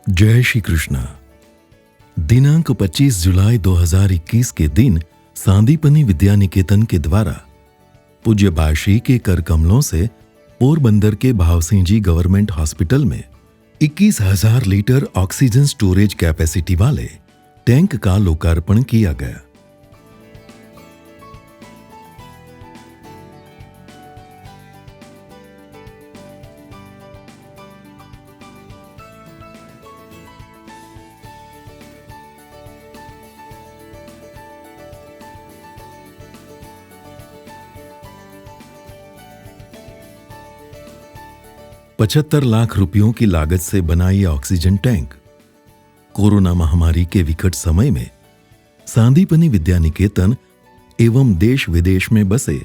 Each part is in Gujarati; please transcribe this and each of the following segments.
जय श्री कृष्ण। दिनांक 25 जुलाई 2021 के दिन सांदीपनि विद्या निकेतन के द्वारा पूज्य बाशी के कर कमलों से पोरबंदर के भावसिंह जी गवर्नमेंट हॉस्पिटल में 21,000 लीटर ऑक्सीजन स्टोरेज कैपेसिटी वाले टैंक का लोकार्पण किया गया। $75 लाख रुपयों की लागत से बना ये ऑक्सीजन टैंक कोरोना महामारी के विकट समय में सांदीपनि विद्या निकेतन एवं देश विदेश में बसे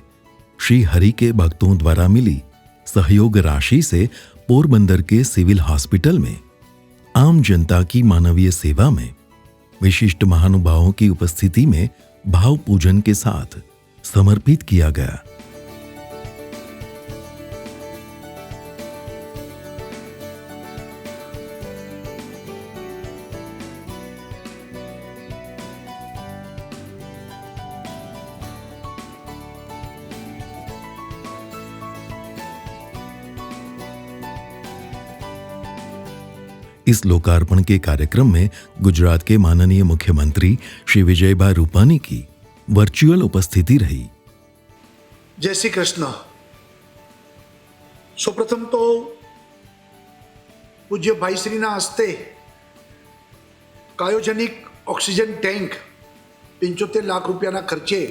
श्री हरि के भक्तों द्वारा मिली सहयोग राशि से पोरबंदर के सिविल हॉस्पिटल में आम जनता की मानवीय सेवा में विशिष्ट महानुभावों की उपस्थिति में भाव पूजन के साथ समर्पित किया गया। इस लोकार्पण के कार्यक्रम में गुजरात के माननीय मुख्यमंत्री श्री विजयभाई रूपानी की वर्चुअल उपस्थिति रही। जय श्री कृष्ण। सौप्रथम तो पूज्य भाई श्रीना हस्ते क्रायोजेनिक ऑक्सीजन टैंक 75 लाख रुपयाना खर्चे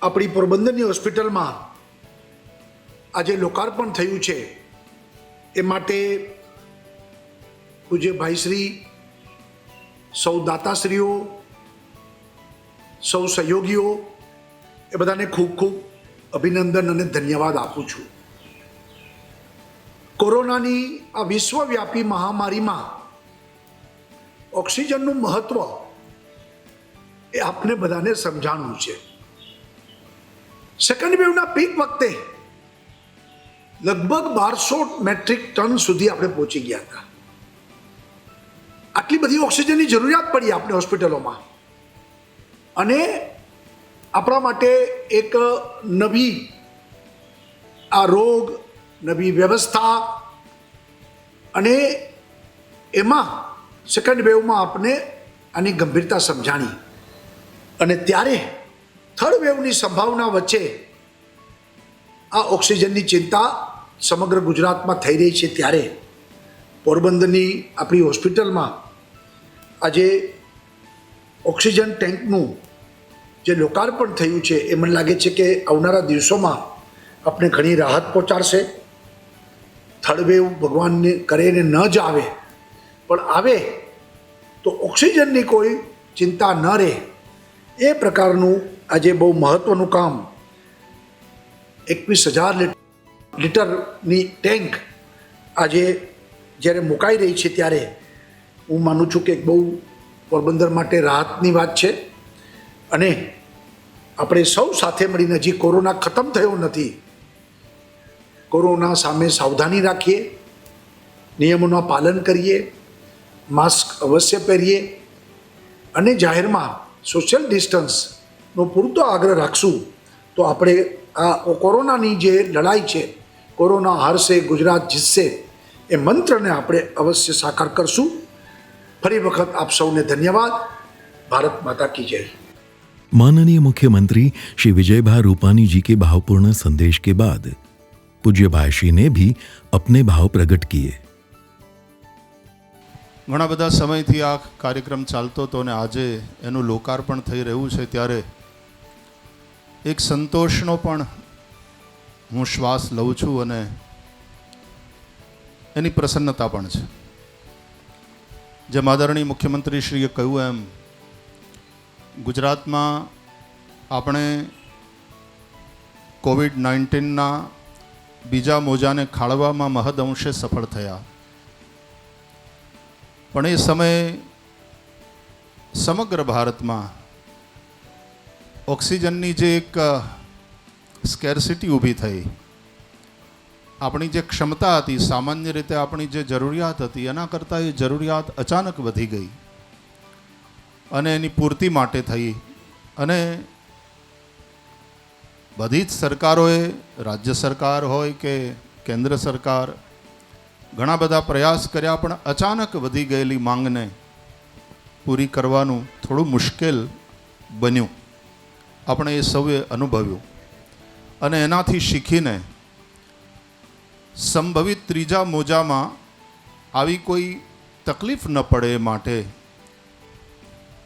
अपनी पोरबंदरनी होस्पिटल में आज लोकार्पण थयुं छे। ए माटे पूज्य भाईश्री सौ दाताश्रीओ सौ सहयोगीओ ए बधाने खूब खूब अभिनंदन अने धन्यवाद आपू छूं। कोरोनानी आ विश्वव्यापी महामारी में ऑक्सीजनનું महत्व ए आपने बधाने समझाणुं छे। सेकंड वेवना पीक वखते लगभग 1200 मेट्रिक टन सुधी આપણે પહોંચી ગયા હતા। આટલી બધી ઓક્સિજનની જરૂરિયાત પડી આપણે હોસ્પિટલોમાં અને આપણા માટે એક નવી આ રોગ નવી વ્યવસ્થા અને એમાં સેકન્ડ વેવમાં આપણે આની ગંભીરતા સમજાણી અને ત્યારે થર્ડ વેવની સંભાવના વચ્ચે આ ઓક્સિજનની ચિંતા સમગ્ર ગુજરાતમાં થઈ રહી છે ત્યારે પોરબંદરની આપણી હોસ્પિટલમાં આજે ઓક્સિજન ટેન્કનું જે લોકાર્પણ થયું છે એ મને લાગે છે કે આવનારા દિવસોમાં આપણે ઘણી રાહત પહોંચાડશે। થર્ડ વેવ ભગવાનને કરે ને ન જ આવે પણ આવે તો ઓક્સિજનની કોઈ ચિંતા ન રહે એ પ્રકારનું આજે બહુ મહત્ત્વનું કામ 21,000 લીટરની ટેન્ક આજે જ્યારે મુકાઈ રહી છે ત્યારે હું માનું છું કે બહુ પોરબંદર માટે રાહતની વાત છે અને આપણે સૌ સાથે મળીને હજી કોરોના ખતમ થયો નથી, કોરોના સામે સાવધાની રાખીએ, નિયમોનું પાલન કરીએ, માસ્ક અવશ્ય પહેરીએ અને જાહેરમાં સોશિયલ ડિસ્ટન્સનો પૂરતો આગ્રહ રાખશું તો આપણે આ કોરોનાની જે લડાઈ છે કોરોના હારશે ગુજરાત જીતશે એ મંત્રને આપણે અવશ્ય સાકાર કરશું। ફરી વખત આપ સૌને ધન્યવાદ। ભારત માતા की जय। माननीय मुख्यमंत्री श्री विजयभाई रूपानी जी के भावपूर्ण संदेश के बाद पूज्य बाशी ने भी अपने भाव प्रकट किए। ઘણા બધા સમયથી આ કાર્યક્રમ ચાલતો હતો અને આજે એનું લોકાર્પણ થઈ રહ્યું છે ત્યારે એક સંતોષનો પણ હું શ્વાસ લઉં છું અને એની પ્રસન્નતા પણ છે। જેમ આદરણીય મુખ્યમંત્રીશ્રીએ કહ્યું એમ ગુજરાતમાં આપણે કોવિડ-19ના બીજા મોજાને ખાળવામાં મહદઅંશે સફળ થયા પણ એ સમયે સમગ્ર ભારતમાં ઓક્સિજનની જે એક સ્કેર્સિટી ઊભી થઈ આપણી જે ક્ષમતા હતી, સામાન્ય રીતે આપણી જે જરૂરિયાત હતી એના કરતાં એ જરૂરિયાત અચાનક વધી ગઈ અને એની પૂર્તિ માટે થઈ અને બધી જ સરકારોએ, રાજ્ય સરકાર હોય કે કેન્દ્ર સરકાર, ઘણા બધા પ્રયાસ કર્યા, પણ અચાનક વધી ગયેલી માંગને પૂરી કરવાનું થોડું મુશ્કેલ બન્યું. આપણે એ સૌએ અનુભવ્યું અને એનાથી શીખીને સંભવિત ત્રીજા મોજામાં આવી કોઈ તકલીફ ન પડે એ માટે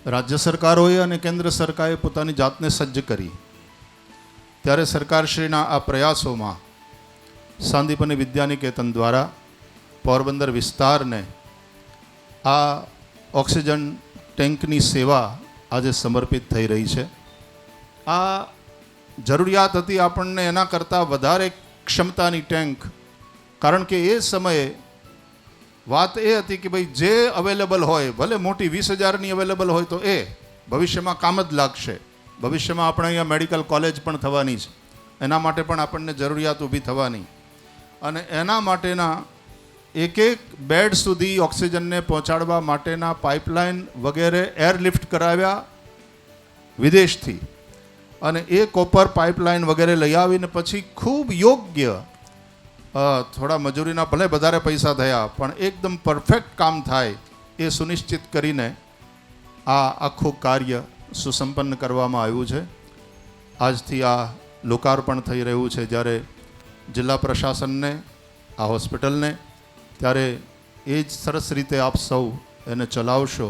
રાજ્ય સરકારોએ અને કેન્દ્ર સરકારે પોતાની જાતને સજ્જ કરી. ત્યારે સરકારશ્રીના આ પ્રયાસોમાં સાંદીપની વિદ્યાનિકેતન દ્વારા પોરબંદર વિસ્તારને આ ઓક્સિજન ટેન્કની સેવા આજે સમર્પિત થઈ રહી છે. આ જરૂરિયાત હતી આપણને એના કરતાં વધારે ક્ષમતાની ટેન્ક, કારણ કે એ સમયે વાત એ હતી કે ભાઈ જે અવેલેબલ હોય, ભલે મોટી 20,000ની અવેલેબલ હોય તો એ ભવિષ્યમાં કામ જ લાગશે. ભવિષ્યમાં આપણે અહીંયા મેડિકલ કોલેજ પણ થવાની છે, એના માટે પણ આપણને જરૂરિયાત ઊભી થવાની અને એના માટેના એક એક બેડ સુધી ઓક્સિજનને પહોંચાડવા માટેના પાઇપલાઇન વગેરે એરલિફ્ટ કરાવ્યા વિદેશથી અને એ કોપર પાઇપલાઇન વગેરે લઈ આવીને પછી ખૂબ યોગ્ય, થોડા મજૂરીના ભલે વધારે પૈસા થયા પણ એકદમ પરફેક્ટ કામ થાય એ સુનિશ્ચિત કરીને આ આખું કાર્ય સુસંપન્ન કરવામાં આવ્યું છે. આજથી આ લોકાર્પણ થઈ રહ્યું છે. જ્યારે જિલ્લા પ્રશાસનને, આ હોસ્પિટલને, ત્યારે એ જ સરસ રીતે આપ સૌ એને ચલાવશો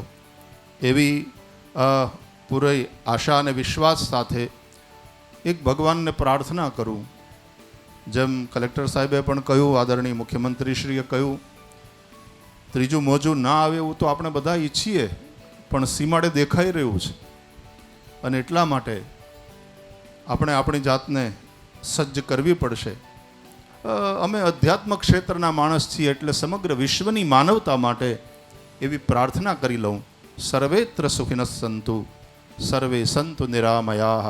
એવી પૂરી આશા અને વિશ્વાસ સાથે એક ભગવાનને પ્રાર્થના કરું. જેમ કલેક્ટર સાહેબે પણ કહ્યું, આદરણીય મુખ્યમંત્રીશ્રીએ કહ્યું, ત્રીજું મોજું ના આવે એવું તો આપણે બધા ઈચ્છીએ, પણ સીમાડે દેખાઈ રહ્યું છે અને એટલા માટે આપણે આપણી જાતને સજ્જ કરવી પડશે. અમે અધ્યાત્મ ક્ષેત્રના માણસ છીએ એટલે સમગ્ર વિશ્વની માનવતા માટે એવી પ્રાર્થના કરી લઉં. સર્વેત્ર સુખિનઃ સંતુ, સર્વે સંતુ નિરામયાઃ,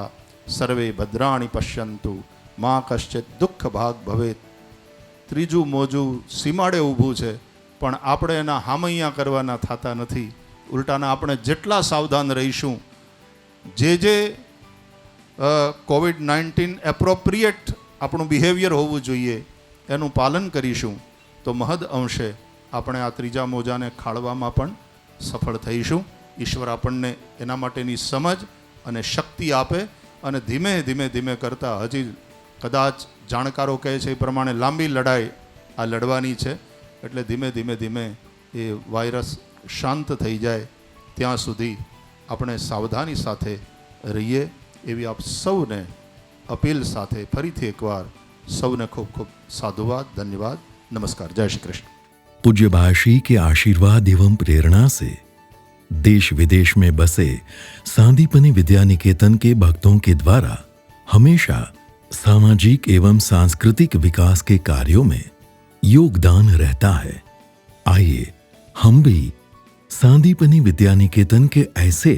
સર્વે ભદ્રાણિ પશ્યન્તુ, મા કશ્ચિત દુઃખ ભાગ ભવેત. ત્રીજું મોજું સીમાડે ઊભું છે પણ આપણે એના હામૈયા કરવાના થતા નથી. ઉલટાના આપણે જેટલા સાવધાન રહીશું, જે કોવિડ-19 એપ્રોપ્રિએટ આપણું બિહેવિયર હોવું જોઈએ એનું પાલન કરીશું તો મહદ અંશે આપણે આ ત્રીજા મોજાને ખાળવામાં પણ સફળ થઈશું. ઈશ્વર આપણને એના માટેની સમજ અને શક્તિ આપે અને ધીમે ધીમે ધીમે કરતાં હજી કદાચ જાણકારો કહે છે એ પ્રમાણે લાંબી લડાઈ આ લડવાની છે. એટલે ધીમે ધીમે ધીમે એ વાયરસ શાંત થઈ જાય ત્યાં સુધી આપણે સાવધાની સાથે રહીએ એવી આપ સૌને અપીલ સાથે ફરીથી એકવાર સૌને ખૂબ ખૂબ સાધુવાદ, धन्यवाद, नमस्कार, जय श्री कृष्ण. पूज्य बाशी के आशीर्वाद एवं प्रेरणा से देश विदेश में बसे सांदीपनि विद्या निकेतन के भक्तों के द्वारा हमेशा सामाजिक एवं सांस्कृतिक विकास के कार्यों में योगदान रहता है. आइए हम भी सांदीपनि विद्या निकेतन के ऐसे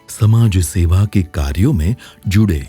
समाज सेवा के कार्यों में जुड़े.